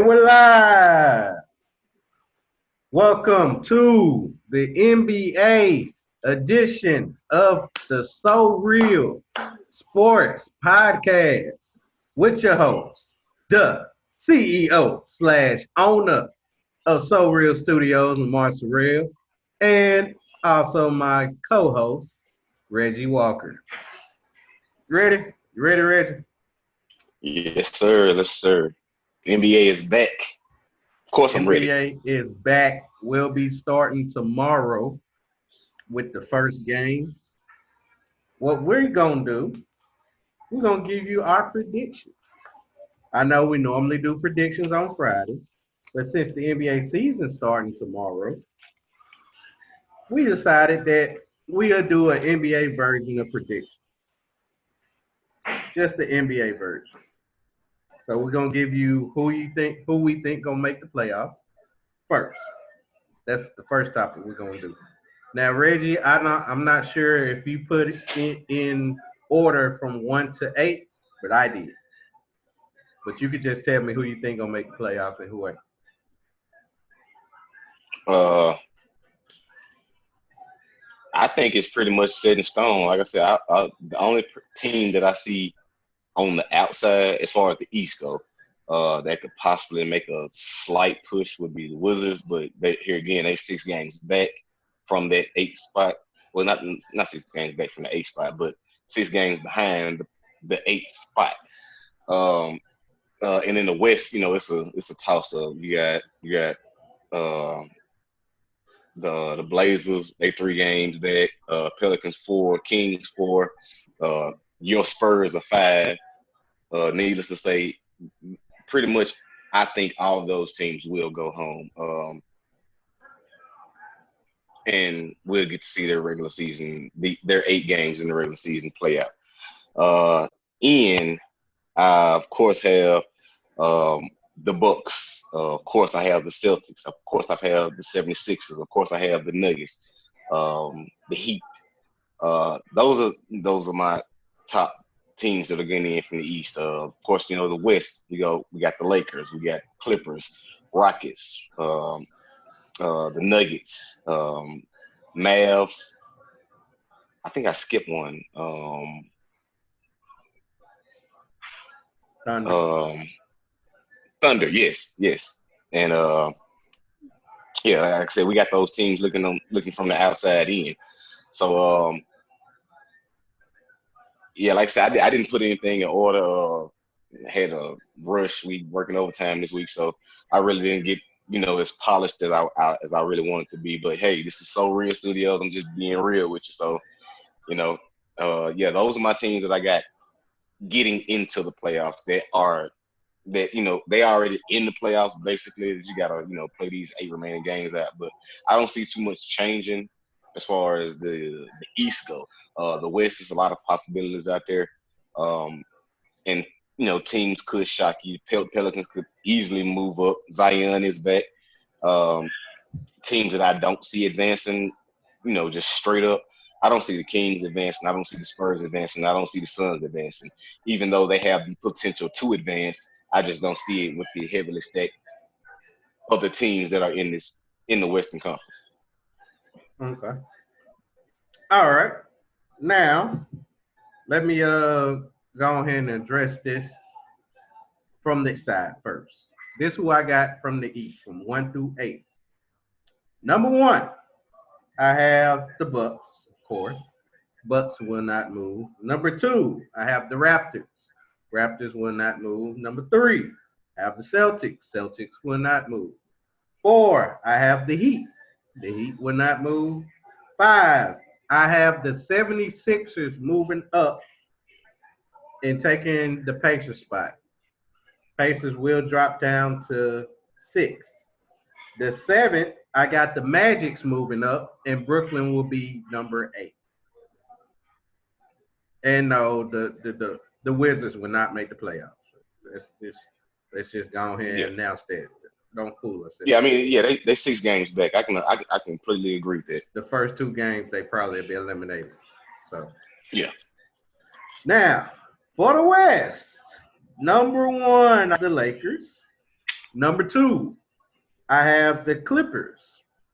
And we're live. Welcome to the NBA edition of the SoReal Sports Podcast with your host, the CEO slash owner of SoReal Studios, Lamar SoReal, and also my co-host, Reggie Walker. Ready? You ready, Reggie? Yes, sir. Yes, sir. NBA is back. Of course, I'm ready. NBA is back. We'll be starting tomorrow with the first game. What we're going to do, we're going to give you our predictions. I know we normally do predictions on Friday, but since the NBA season starting tomorrow, we decided that we'll do an NBA version of predictions. Just the NBA version. So we're going to give you who we think going to make the playoffs first. That's the first topic we're going to do. Now, Reggie, I'm not sure if you put it in order from 1 to 8, but I did. But you could just tell me who you think gonna make the playoffs and who ain't. Uh, I think it's pretty much set in stone. Like I said, the only team that I see on the outside, as far as the East go, that could possibly make a slight push would be the Wizards. But here again, they 6 games back from that 8th spot. Well, not 6 games back from the 8th spot, but 6 games behind the 8th spot. And in the West, it's a toss up. You got uh, the Blazers, they 3 games back. Pelicans 4, Kings 4. Your Spurs are 5. Needless to say, pretty much, I think all of those teams will go home. And we'll get to see their regular season, their 8 games in the regular season play out. And I, of course, have the Bucks. Of course, I have the Celtics. Of course, I have the 76ers. Of course, I have the Nuggets, the Heat. Those are my top teams that are getting in from the East. Of course, the West. We got the Lakers. We got Clippers, Rockets, the Nuggets, Mavs. I think I skipped one. Thunder. Thunder, yes, and yeah, like I said, we got those teams looking from the outside in. So yeah, like I said, I didn't put anything in order. Had a rush week working overtime this week, so I really didn't get as polished as I really wanted to be. But hey, this is SoReal Studios. I'm just being real with you. So yeah, those are my teams that I got getting into the playoffs. They already in the playoffs. Basically, you gotta play these 8 remaining games out. But I don't see too much changing as far as the East go. The West is a lot of possibilities out there, and teams could shock you. Pelicans could easily move up. Zion is back. Teams that I don't see advancing, just straight up. I don't see the Kings advancing. I don't see the Spurs advancing. I don't see the Suns advancing. Even though they have the potential to advance, I just don't see it with the heavily stacked other teams that are in the Western Conference. Okay. All right. Now, let me go ahead and address this from the side first. This is who I got from the East, from 1 through 8. Number 1, I have the Bucks, of course. Bucks will not move. Number 2, I have the Raptors. Raptors will not move. Number 3, I have the Celtics. Celtics will not move. 4, I have the Heat. The Heat will not move. 5, I have the 76ers moving up and taking the Pacers spot. Pacers will drop down to 6. The 7th, I got the Magics moving up, and Brooklyn will be number 8. And no, the Wizards will not make the playoffs. Let's just go ahead and announce that. Don't fool us. Yeah, I mean, yeah, they 6 games back. I completely agree with that. The first 2 games they probably be eliminated. So yeah. Now for the West, number 1 the Lakers. Number two, I have the Clippers.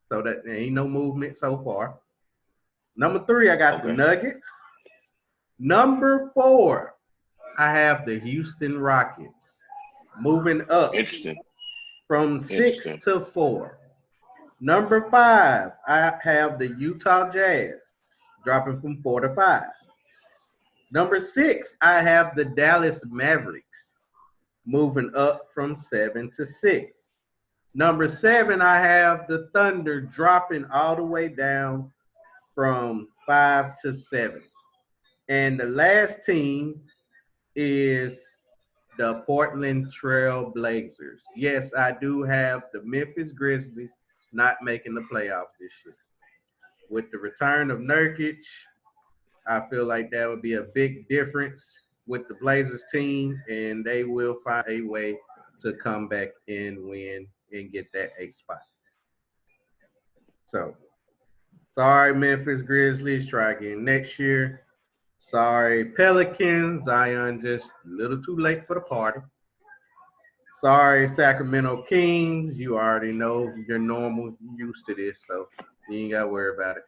So that there ain't no movement so far. Number three, I got the Okay. Nuggets. Number four, I have the Houston Rockets. Moving up Interesting. from six Interesting. to four. Number five, I have the Utah Jazz, dropping from four to five. Number six, I have the Dallas Mavericks, moving up from seven to six. Number seven, I have the Thunder dropping all the way down from five to seven. And the last team is the Portland Trail Blazers. Yes, I do have the Memphis Grizzlies not making the playoffs this year. With the return of Nurkic, I feel like that would be a big difference with the Blazers team, and they will find a way to come back and win and get that eighth spot. So, sorry, Memphis Grizzlies. Try again next year. Sorry, Pelicans. Zion just a little too late for the party. Sorry, Sacramento Kings. You already know you're normal. You used to this, so you ain't got to worry about it.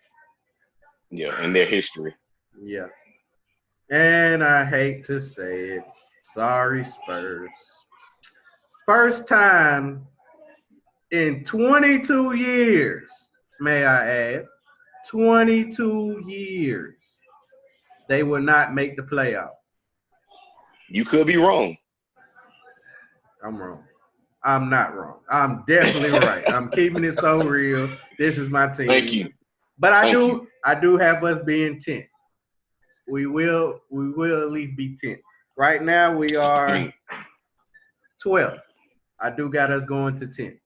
Yeah, in their history. Yeah. And I hate to say it. Sorry, Spurs. First time in 22 years, may I add, 22 years, they will not make the playoff. You could be wrong. I'm wrong. I'm not wrong. I'm definitely right. I'm keeping it so real. This is my Thank team. you. But I Thank you. do I do have us being 10th. We will at least be 10th. Right now we I are mean, 12th. I do got us going to 10th.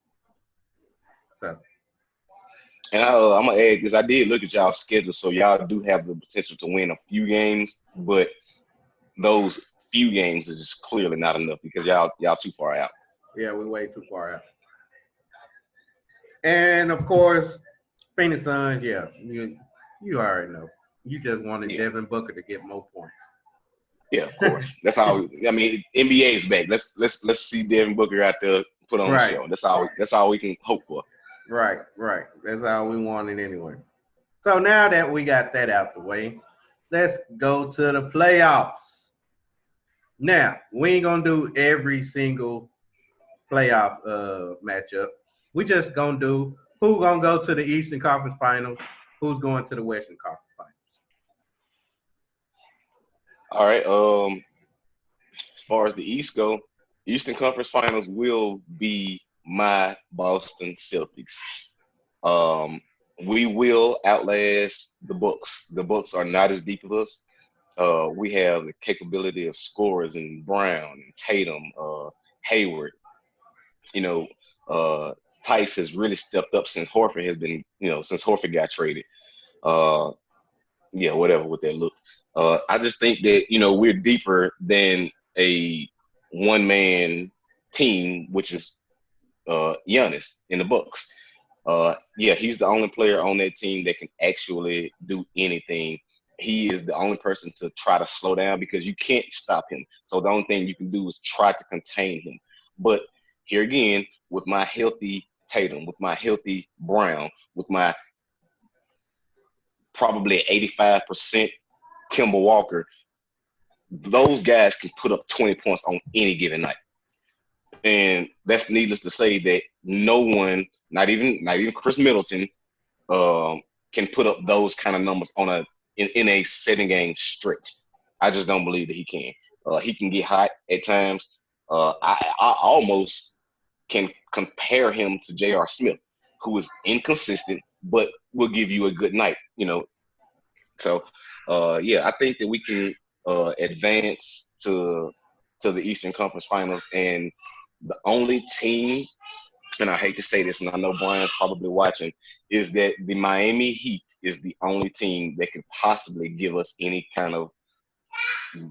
So and I'm gonna add this. I did look at y'all schedule, so y'all do have the potential to win a few games, but those few games is just clearly not enough because y'all too far out. yeah, we're way too far out. And of course, Phoenix Suns, yeah, you already know. You just wanted Yeah, Devin Booker to get more points. yeah, of course. That's how. I mean, NBA is back. Let's see Devin Booker out there put on a Right, show. That's all we can hope for. right. That's all we wanted anyway. So now that we got that out the way, let's go to the playoffs. Now, we ain't gonna do every single playoff matchup. We just gonna do who gonna go to the Eastern Conference Finals, who's going to the Western Conference Finals. All right. As far as the East go, Eastern Conference Finals will be my Boston Celtics. Um, we will outlast the Bucks. The Bucks are not as deep as us. We have the capability of scorers in Brown and Tatum, Hayward. You know, uh, Tice has really stepped up since Horford has been, since Horford got traded. Uh, yeah, whatever with that look. I just think that we're deeper than a one man team, which is Giannis in the Bucks. Yeah, he's the only player on that team that can actually do anything. He is the only person to try to slow down because you can't stop him. So the only thing you can do is try to contain him. But here again, with my healthy Tatum, with my healthy Brown, with my probably 85% Kimball Walker, those guys can put up 20 points on any given night. And that's needless to say that no one, not even Chris Middleton, can put up those kind of numbers in a 7 game stretch. I just don't believe that he can. He can get hot at times. I almost can compare him to J.R. Smith, who is inconsistent but will give you a good night. So yeah, I think that we can advance to the Eastern Conference Finals, and the only team, and I hate to say this, and I know Brian's probably watching, is that the Miami Heat is the only team that could possibly give us any kind of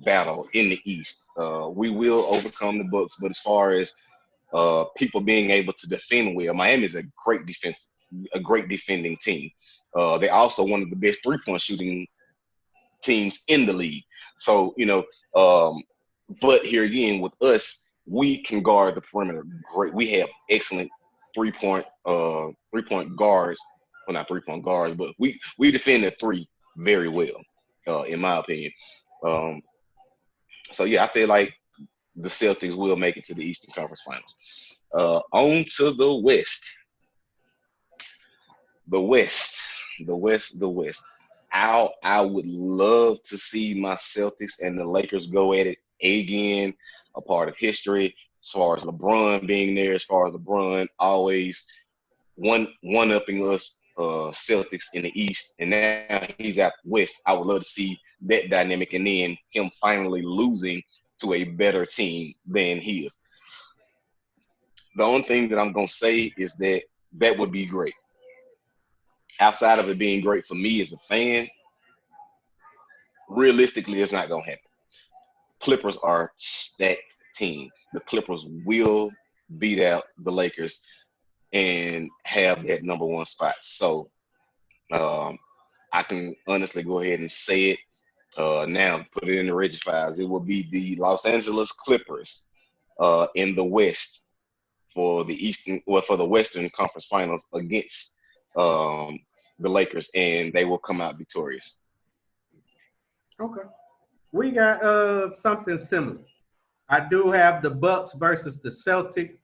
battle in the East. We will overcome the Bucks, but as far as people being able to defend well, Miami is a great defending team. They're also one of the best 3-point shooting teams in the league. So, but here again with us, we can guard the perimeter great. We have excellent 3 point guards. Well, not 3 point guards, but we defend the three very well, in my opinion. Um, so yeah, I feel like the Celtics will make it to the Eastern Conference Finals. On to the West. The West, the West. I would love to see my Celtics and the Lakers go at it again. A part of history, as far as LeBron being there, as far as LeBron always one upping us, Celtics in the East, and now he's out West. I would love to see that dynamic, and then him finally losing to a better team than he is. The only thing that I'm gonna say is that that would be great. Outside of it being great for me as a fan, realistically, it's not gonna happen. Clippers are stacked team. The Clippers will beat out the Lakers and have that number one spot. So um, I can honestly go ahead and say it now, put it in the Reggie files. It will be the Los Angeles Clippers in the West for the Eastern, well, for the Western Conference Finals against um, the Lakers, and they will come out victorious. Okay. We got something similar. I do have the Bucks versus the Celtics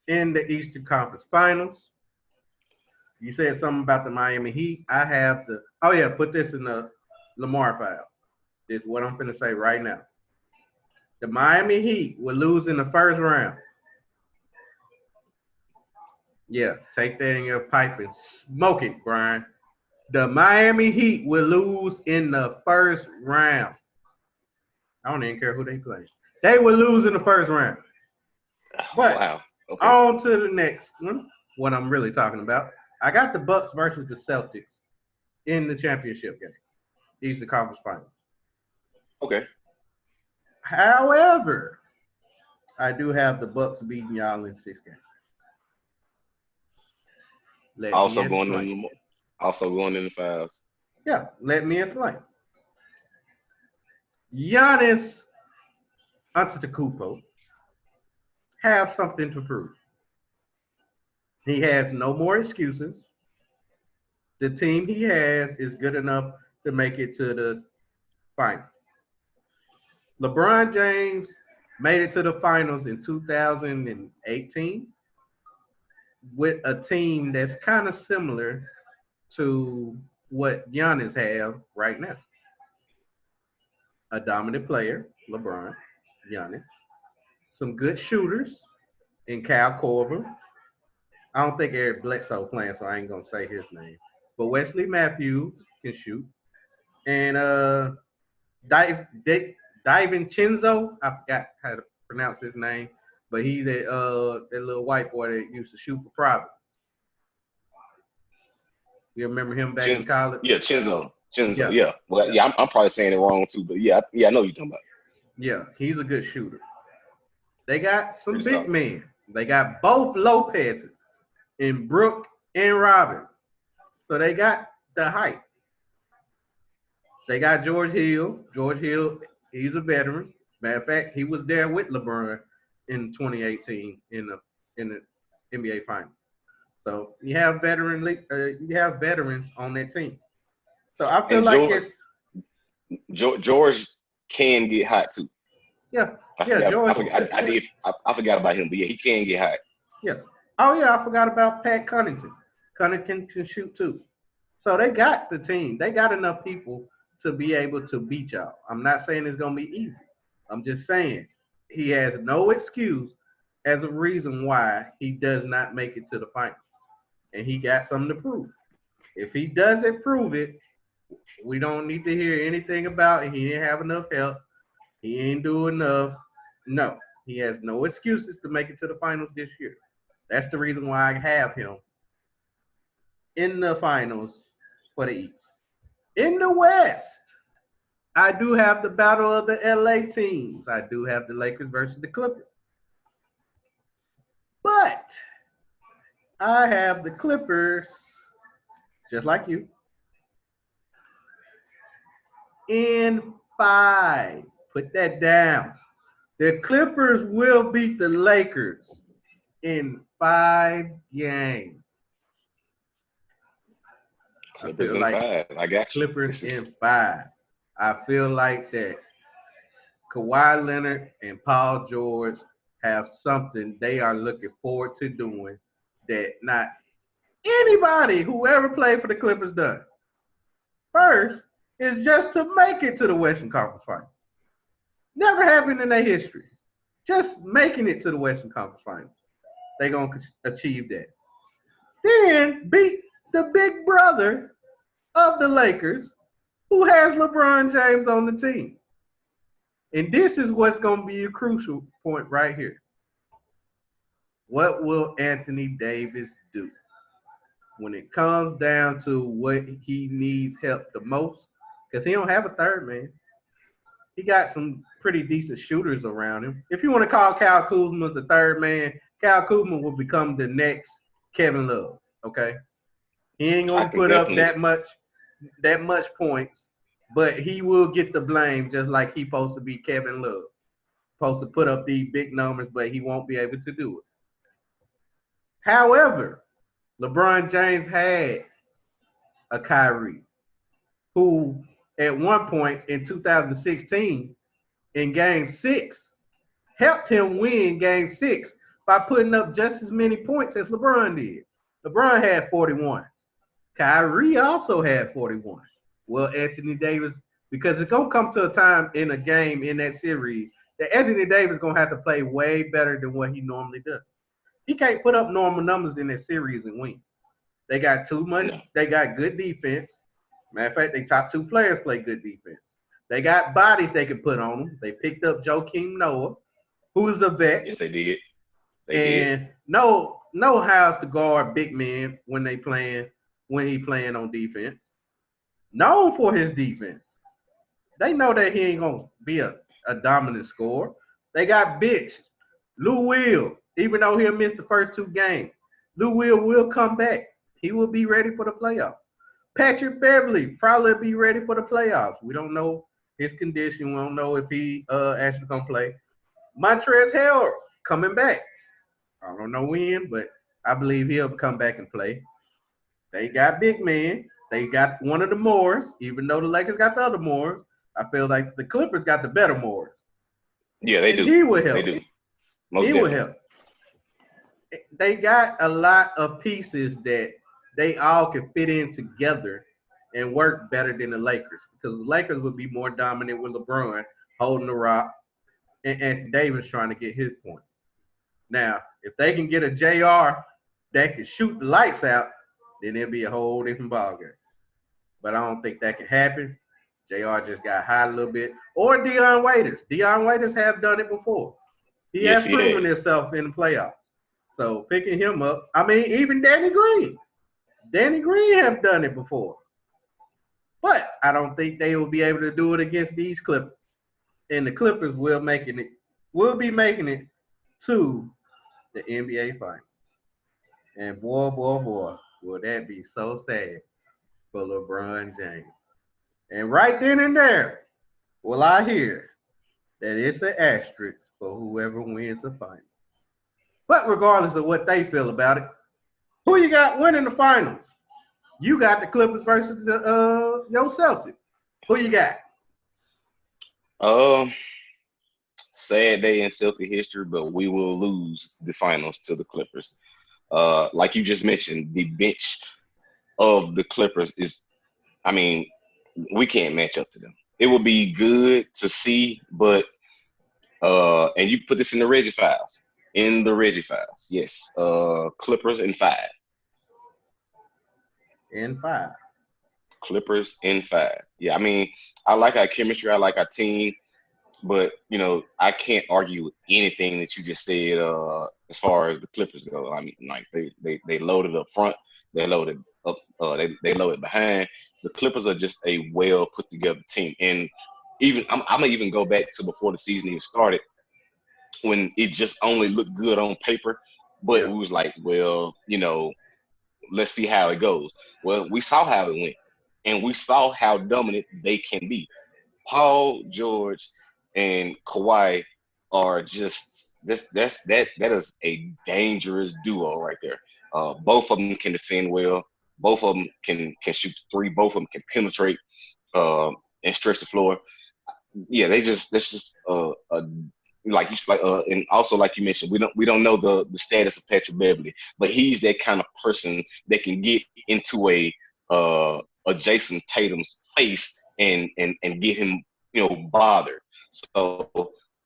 in the Eastern Conference Finals. You said something about the Miami Heat. I have the oh yeah, put this in the Lamar file. This is what I'm gonna say right now. The Miami Heat will lose in the first round. Yeah, take that in your pipe and smoke it, Brian. The Miami Heat will lose in the first round. I don't even care who they play. They will lose in the first round. But Wow. Okay. on to the next one. What I'm really talking about. I got the Bucks versus the Celtics in the championship game, Eastern Conference Finals. Okay. However, I do have the Bucks beating y'all in 6 games. Let me Also going explain. in, also going in the files. Yeah, let me explain. Giannis Antetokounmpo have something to prove. He has no more excuses. The team he has is good enough to make it to the final. LeBron James made it to the finals in 2018 with a team that's kind of similar to what Giannis have right now. A dominant player, LeBron, Giannis, some good shooters in Cal Korver. I don't think Eric Bledsoe playing, so I ain't gonna say his name. But Wesley Matthews can shoot, and Chinzo, I forgot how to pronounce his name, but he's that little white boy that used to shoot for private. You remember him back in Chin, college? yeah, Chinzo. Chinzo, Yeah, yeah. Well, yeah, yeah, I'm probably saying it wrong too, but yeah, yeah, I know what you're talking about. yeah. He's a good shooter. They got some Pretty big solid. men. They got both Lopez's in Brook and Robin. So they got the height. They got George Hill. George Hill, he's a veteran. Matter of fact, he was there with LeBron in 2018 in the NBA Finals. So you have veterans on that team. So I feel And like it's George can get hot too. yeah, I yeah, forgot. I George, forgot. I did. I forgot about him, but yeah, he can get hot. yeah. Oh yeah, I forgot about Pat Connaughton. Connaughton can shoot too. So they got the team. They got enough people to be able to beat y'all. I'm not saying it's gonna be easy. I'm just saying he has no excuse as a reason why he does not make it to the final. And he got something to prove. If he doesn't prove it, we don't need to hear anything about it. He didn't have enough help. He ain't do enough. No, he has no excuses to make it to the finals this year. That's the reason why I have him in the finals for the East. In the West, I do have the battle of the LA teams. I do have the Lakers versus the Clippers. But I have the Clippers, just like you, in 5. Put that down. The Clippers will beat the Lakers in 5 games. I Clippers feel in like five. I got you. Clippers This in is 5. I feel like that Kawhi Leonard and Paul George have something they are looking forward to doing that not anybody who ever played for the Clippers done. First is just to make it to the Western Conference Finals. Never happened in their history. Just making it to the Western Conference Finals. They're going to achieve that. Then beat the big brother of the Lakers who has LeBron James on the team. And this is what's going to be a crucial point right here. What will Anthony Davis do when it comes down to what he needs help the most? Because he don't have a third man. He got some pretty decent shooters around him. If you want to call Kyle Kuzma the third man, Kyle Kuzma will become the next Kevin Love. Okay, he ain't I gonna can put up definitely that much points, but he will get the blame just like he supposed to be Kevin Love. Supposed to put up these big numbers, but he won't be able to do it. However, LeBron James had a Kyrie who at one point in 2016 in game 6 helped him win game 6 by putting up just as many points as LeBron did. LeBron had 41. Kyrie also had 41. Well, Anthony Davis, because it's going to come to a time in a game in that series that Anthony Davis is going to have to play way better than what he normally does. He can't put up normal numbers in that series and win. They got too much. no. They got good defense. Matter of fact, they top 2 players play good defense. They got bodies they can put on them. They picked up Joakim Noah, who is a vet, Yes, they did. They did. and know how to guard big men when he playing on defense. Known for his defense. They know that he ain't gonna be a dominant scorer. They got bitch Lou Will, even though he'll miss the first 2 games. Lou will come back. He will be ready for the playoffs. Patrick Beverly probably be ready for the playoffs. We don't know his condition. We don't know if he actually gonna play. Montrezl Harrell coming back. I don't know when, but I believe he'll come back and play. They got big men. They got one of the Moors, even though the Lakers got the other Moors. I feel like the Clippers got the better Moors. Yeah, they And do. he will They help. do. Most He will definitely. help. They got a lot of pieces that they all can fit in together and work better than the Lakers because the Lakers would be more dominant with LeBron holding the rock and Anthony Davis trying to get his point. Now, if they can get a JR that can shoot the lights out, then it'll be a whole different ballgame. But I don't think that can happen. JR just got hot a little bit. Or Dion Waiters. Dion Waiters have done it before. He Yes, has he proven has. himself in the playoffs. So picking him up, I mean, even Danny Green. Danny Green have done it before. But I don't think they will be able to do it against these Clippers. And the Clippers will be making it to the NBA Finals. And boy, will that be so sad for LeBron James. And right then and there, will I hear that it's an asterisk for whoever wins the final. But regardless of what they feel about it, who you got winning the finals? You got the Clippers versus the your Celtics. Who you got? Um, Sad day in Celtic history, but we will lose the finals to the Clippers. Like you just mentioned, the bench of the Clippers is, I mean, we can't match up to them. It would be good to see, but and you put this in the Reggie files. In the Reggie files, yes. Clippers in five. In 5. Clippers in five. Yeah, I mean, I like our chemistry. I like our team. But I can't argue with anything that you just said as far as the Clippers go. I mean, like they loaded up front, they loaded up, they loaded behind. The Clippers are just a well put together team, and even I'm gonna even go back to before the season even started when it just only looked good on paper, but Yeah. we was like, well, let's see how it goes. Well, we saw how it went, and we saw how dominant they can be. Paul George and Kawhi. are just that is a dangerous duo right there. Both of them can defend well. Both of them can shoot three. Both of them can penetrate and stretch the floor. Yeah, they just that's just like you like and also like you mentioned, we don't know the status of Patrick Beverly, but he's that kind of person that can get into a Jason Tatum's face and get him bothered. So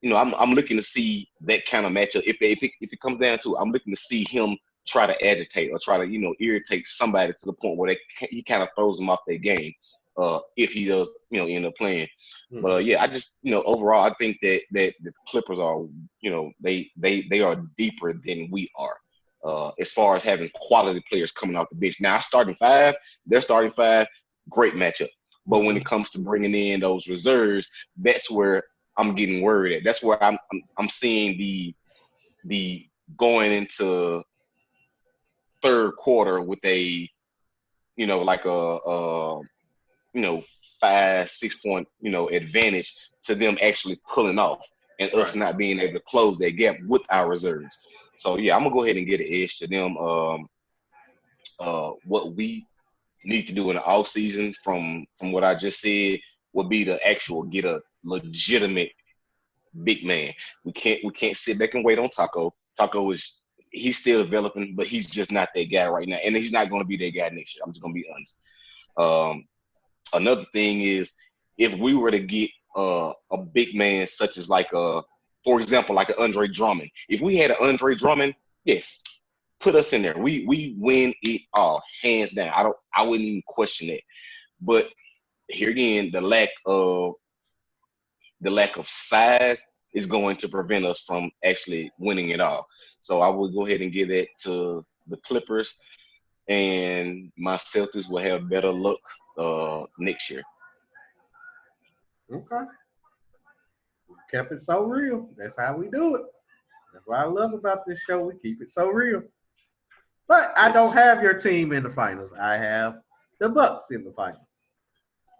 I'm looking to see that kind of matchup. If it comes down to it, I'm looking to see him try to agitate or try to irritate somebody to the point where he kind of throws them off their game. If he does end up playing. But Mhm. yeah, I just overall I think that the Clippers are they are deeper than we are as far as having quality players coming off the bench. Now their starting five, great matchup. But when it Mhm. comes to bringing in those reserves, that's where I'm getting worried at. That's where I'm seeing the going into third quarter with a like a you know 5 6 point advantage to them actually pulling off and us Right. not being able to close that gap with our reserves. So yeah, I'm gonna go ahead and get an edge to them. What we need to do in the off season from what I just said would be to actual get a legitimate big man. We can't sit back and wait on Taco. Taco is he's still developing, but he's just not that guy right now, and he's not going to be that guy next year. I'm just going to be honest. Um, Another thing is if we were to get a big man such as for example, like an Andre Drummond. If we had an Andre Drummond, yes, put us in there. We win it all hands down. I wouldn't even question it. But here again, the lack of size is going to prevent us from actually winning it all. So I will go ahead and give that to the Clippers, and my Celtics will have better luck next year. Okay. Kept it so real. That's how we do it. That's what I love about this show. We keep it so real. But I don't Yes. have your team in the finals. I have the Bucks in the finals.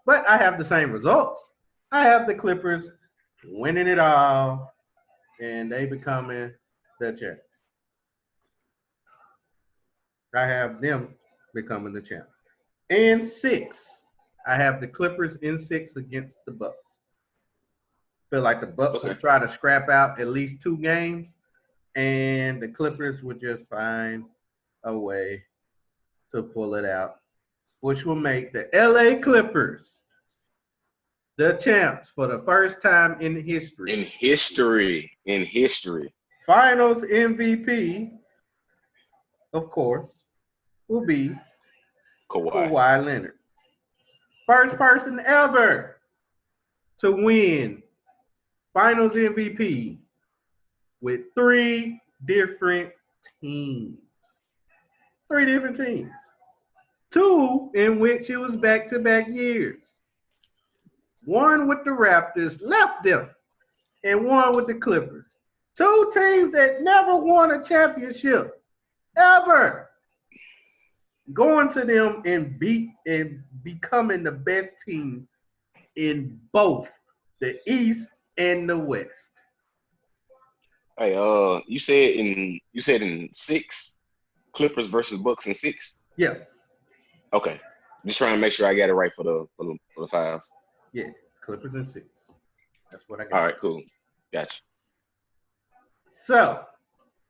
But I have the same results. I have the Clippers winning it all, and they becoming the champ. I have them becoming the champ. In six, I have the Clippers in six against the Bucks. Feel like the Bucks will Okay. try to scrap out at least two games, and the Clippers would just find a way to pull it out, which will make the LA Clippers the champs for the first time in history. In history. Finals MVP, of course, will be Kawhi. Kawhi Leonard. First person ever to win Finals MVP with three different teams. Three different teams. Two in which it was back to back years. One with the Raptors, left them, and one with the Clippers. Two teams that never won a championship ever. Going to them and becoming the best team in both the East and the West. Hey, you said in six, Clippers versus Bucks in six. Yeah, Okay, just trying to make sure I got it right for the fives. yeah. Clippers in six. That's what I All got. right, cool, gotcha. So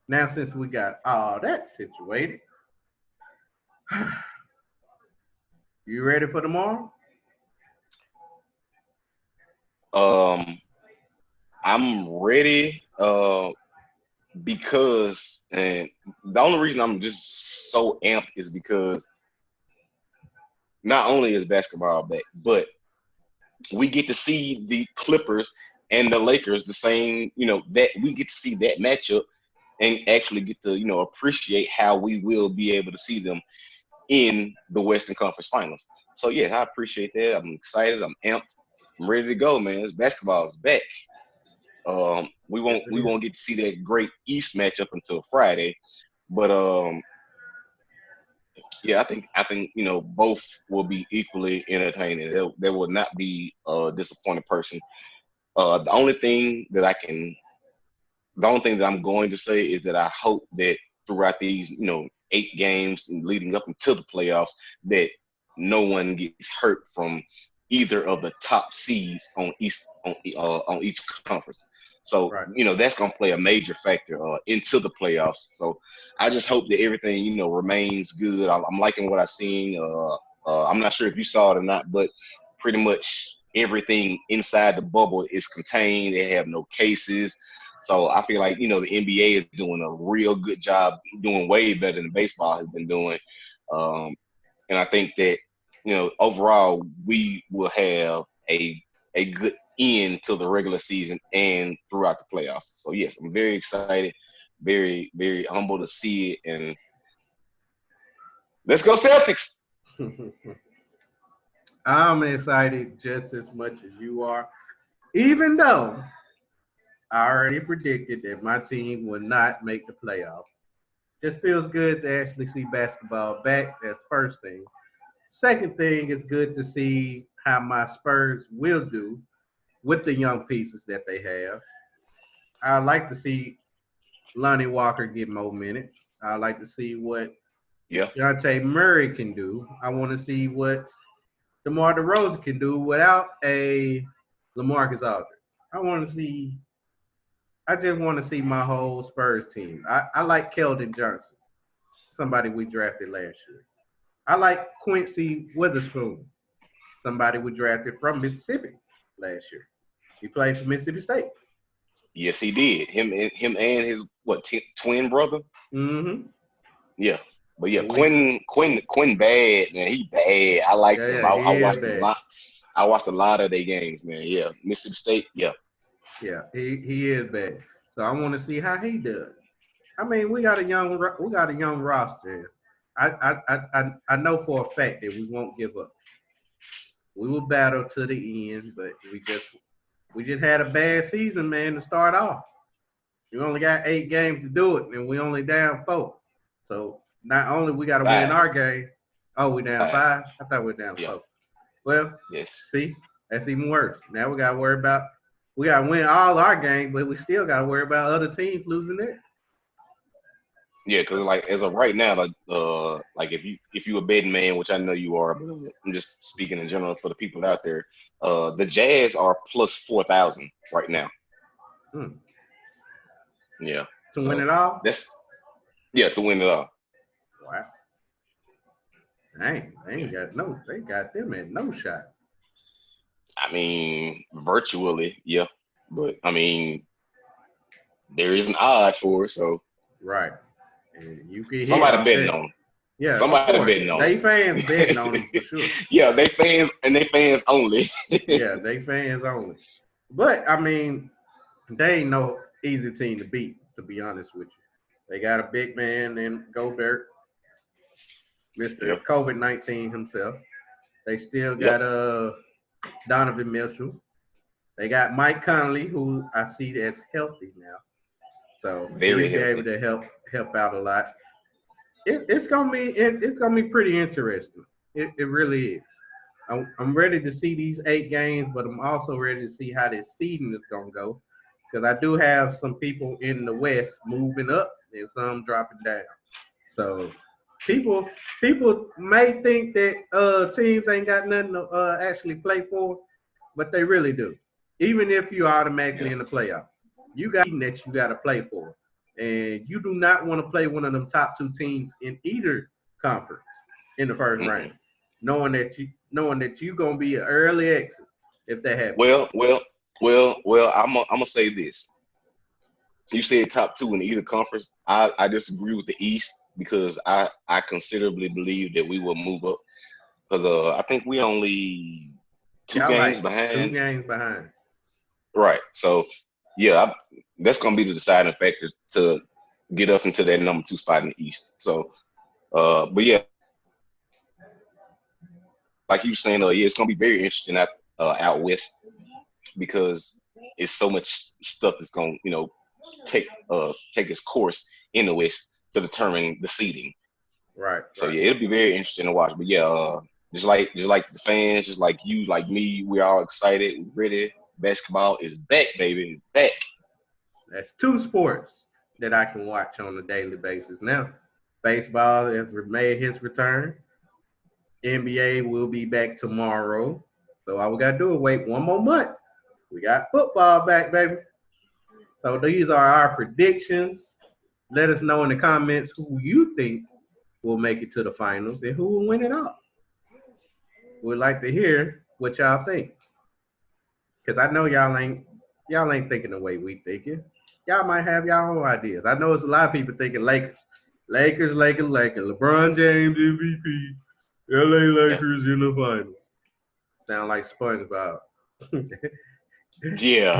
now since we got all that situated, you ready for tomorrow? Um, I'm ready. Because and the only reason I'm just so amped is because not only is basketball back, but we get to see the Clippers and the Lakers the same, that we get to see that matchup and actually get to, appreciate how we will be able to see them in the Western Conference Finals. So yeah, I appreciate that. I'm excited. I'm amped. I'm ready to go, man. This basketball is back. We Yes, won't it we is. won't get to see that great East matchup until Friday, but yeah, I think both will be equally entertaining. There will not be a disappointed person. The only thing that I can the only thing that I'm going to say is that I hope that throughout these, 8 games leading up until the playoffs, that no one gets hurt from either of the top seeds on each conference. So Right. that's going to play a major factor into the playoffs. So I just hope that everything remains good. I'm liking what I've seen. I'm not sure if you saw it or not, but pretty much everything inside the bubble is contained. They have no cases. So I feel like, the NBA is doing a real good job, doing way better than baseball has been doing. Um, and I think that, overall, we will have a good end to the regular season and throughout the playoffs. So, yes, I'm very excited, very, very humble to see it. And let's go Celtics. I'm excited just as much as you are, even though I already predicted that my team will not make the playoffs. Just feels good to actually see basketball back. That's first thing. Second thing, it's good to see how my Spurs will do with the young pieces that they have. I like to see Lonnie Walker get more minutes. I like to see what Yeah. Deontay Murray can do. I want to see what DeMar DeRozan can do without a LaMarcus Aldridge. I want to see. I just want to see my whole Spurs team. I like Keldon Johnson, somebody we drafted last year. I like Quincy Witherspoon, somebody we drafted from Mississippi last year. He played for Mississippi State. Yes, he did. Him and his twin brother. Mm-hmm. Yeah, but yeah, And we, Quinn bad man. He bad. I liked him. yeah, I he is watched a bad. lot. I watched a lot of their games, man. Yeah, Mississippi State. Yeah, Yeah, he is bad. So I want to see how he does. I mean, we got a young roster. I know for a fact that we won't give up. We will battle to the end, but we just had a bad season, man, to start off. We only got 8 games to do it, and we only down 4. So not only we got to win 5, our game. Oh, we down 5. 5. I thought we were down Yeah, 4. Well, yes, see, that's even worse. Now we got to worry about. We got to win all our games, but we still got to worry about other teams losing theirs. yeah. Because like as of right now, like if you a betting man, which I know you are, but I'm just speaking in general for the people out there. The Jazz are plus 4,000 right now. Hmm. Yeah, To win so it all. that's yeah to win it all. Wow. Dang, they Yeah, ain't got no. They got them at no shot. I mean virtually, yeah, but I mean there is an odd for it, so Right. And you can hit somebody off betting that. on them. Yeah, of Somebody course. betting on They fans betting on them. them for sure. Yeah, they fans and they fans only. Yeah, they fans only. But I mean, they ain't no easy team to beat, to be honest with you. They got a big man in Gobert, Mr. Yep. COVID-19 himself. They still Yep. got Donovan Mitchell. They got Mike Conley, who I see as healthy now. So Very he'll be able healthy. to help out a lot. It's gonna be pretty interesting. It really is. I'm ready to see these 8 games, but I'm also ready to see how this season is gonna go because I do have some people in the West moving up and some dropping down. So people may think that teams ain't got nothing to actually play for, but they really do. Even if you're automatically Yeah. in the playoff, you got a team that you got to play for, and you do not want to play one of them top 2 teams in either conference in the first round, Mm-mm. knowing that you gonna be an early exit if that happens. Well. I'm gonna say this. You said top 2 in either conference. I disagree with the East because I considerably believe that we will move up because I think we only two Y'all games like 2 behind. games behind. Right. So yeah, that's gonna be the deciding factor to get us into that number 2 spot in the East. So but yeah, like you were saying, yeah, it's gonna be very interesting out west because it's so much stuff that's gonna take its course in the west to determine the seeding. Right, So right. yeah, it'll be very interesting to watch. But yeah, just like the fans, just like you, like me, we're all excited, ready. Basketball is back, baby. It's back. That's two sports that I can watch on a daily basis now. Baseball has made his return. NBA will be back tomorrow. So all we gotta do is wait one more month. We got football back, baby. So these are our predictions. Let us know in the comments who you think will make it to the finals and who will win it all. We'd like to hear what y'all think. Cause I know y'all ain't thinking the way we thinking. Y'all might have y'all own ideas. I know it's a lot of people thinking Lakers. Lakers, Lakers, Lakers. LeBron James MVP. LA Yeah. Lakers in the finals. Sound like SpongeBob. Yeah.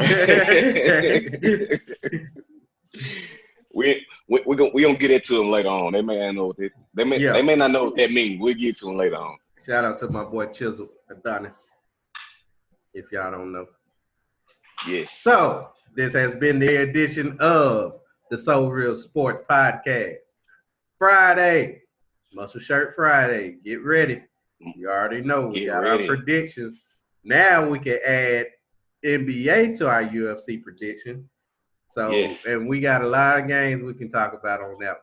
we gonna get into them later on. They may not know what they Yeah. may not know what that means. We'll get to them later on. Shout out to my boy Chisel Adonis, if y'all don't know. Yes. So, this has been the edition of the SoReal Sports Podcast. Friday, Muscle Shirt Friday. Get ready. You already know we Get got our ready. predictions. Now we can add NBA to our UFC prediction. So, Yes. and we got a lot of games we can talk about on that.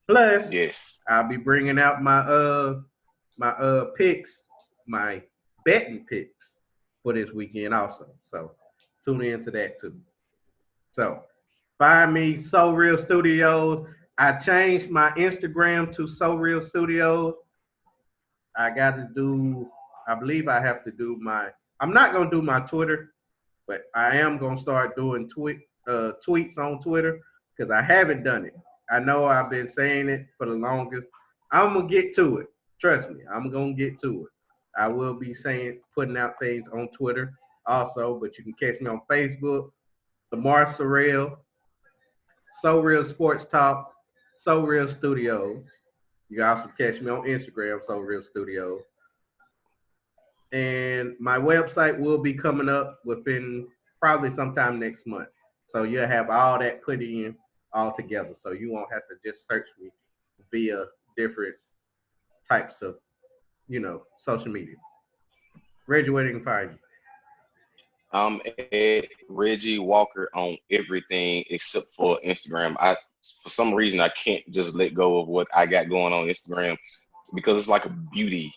Plus, Yes. I'll be bringing out my picks, my betting picks for this weekend also. So, tune into that too. So, find me SoReal Studios. I changed my Instagram to SoReal Studios. I got to do. I believe I have to do my. I'm not gonna do my Twitter, but I am gonna start doing tweets on Twitter because I haven't done it. I know I've been saying it for the longest. I'm gonna get to it. Trust me, I'm gonna get to it. I will be putting out things on Twitter also, but you can catch me on Facebook, Lamar Sorrell, So Real Sports Talk, So Real Studios. You can also catch me on Instagram, So Real Studios. And my website will be coming up within probably sometime next month. So you'll have all that put in all together. So you won't have to just search me via different types of, social media. Reggie, where they can find you. I'm at Reggie Walker on everything except for Instagram. For some reason, I can't just let go of what I got going on Instagram because it's like a beauty.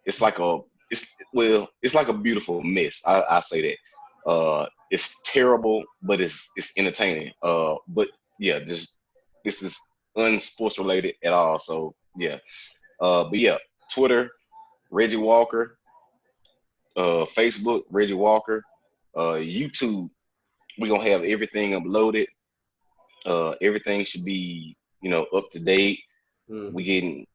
It's like a it's like a beautiful mess. I say that. It's terrible, but it's entertaining. But yeah, this is unsports related at all. So yeah. But yeah, Twitter, Reggie Walker, Facebook, Reggie Walker, YouTube. We're gonna have everything uploaded. Everything should be, up to date. We Mm-hmm. getting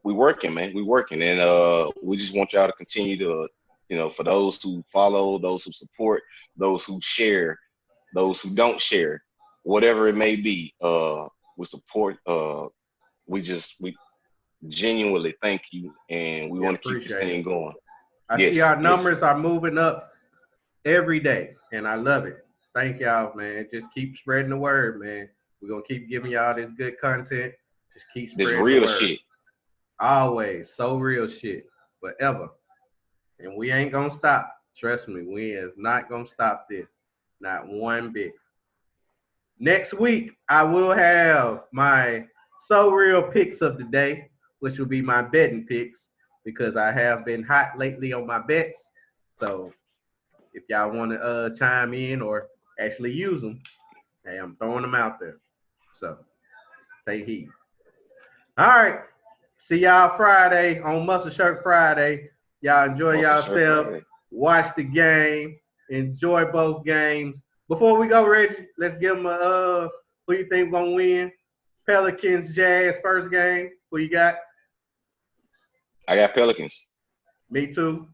we working, man. We working, and we just want y'all to continue to, for those who follow, those who support, those who share, those who don't share, whatever it may be. We support. We genuinely thank you, and we Yeah, want to keep this appreciate thing it. going. I see Yes, our yes. numbers are moving up every day, and I love it. Thank y'all, man. Just keep spreading the word, man. We're gonna keep giving y'all this good content. Just keep This spreading the real word. shit. Always so real shit, forever. And we ain't gonna stop. Trust me, we is not gonna stop this. Not one bit. Next week, I will have my so real picks of the day, which will be my betting picks because I have been hot lately on my bets. So if y'all want to chime in or actually use them, hey, I'm throwing them out there. So take heed. All right. See y'all Friday on Muscle Shirt Friday. Y'all enjoy Muscle Shirt yourself. Friday. Watch the game. Enjoy both games. Before we go, Reggie, let's give them who you think gonna win? Pelicans, Jazz, first game. Who you got? I got Pelicans. Me too.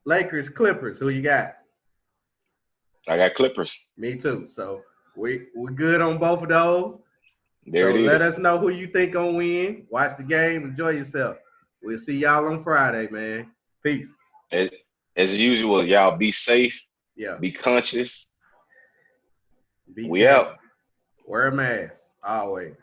Lakers, Clippers. Who you got? I got Clippers. Me too. So we good on both of those. There So it let is. us know who you think gonna win. Watch the game. Enjoy yourself. We'll see y'all on Friday, man. Peace. As, as usual, y'all be safe, Yeah. be conscious. Be We out. careful. Wear a mask. Always.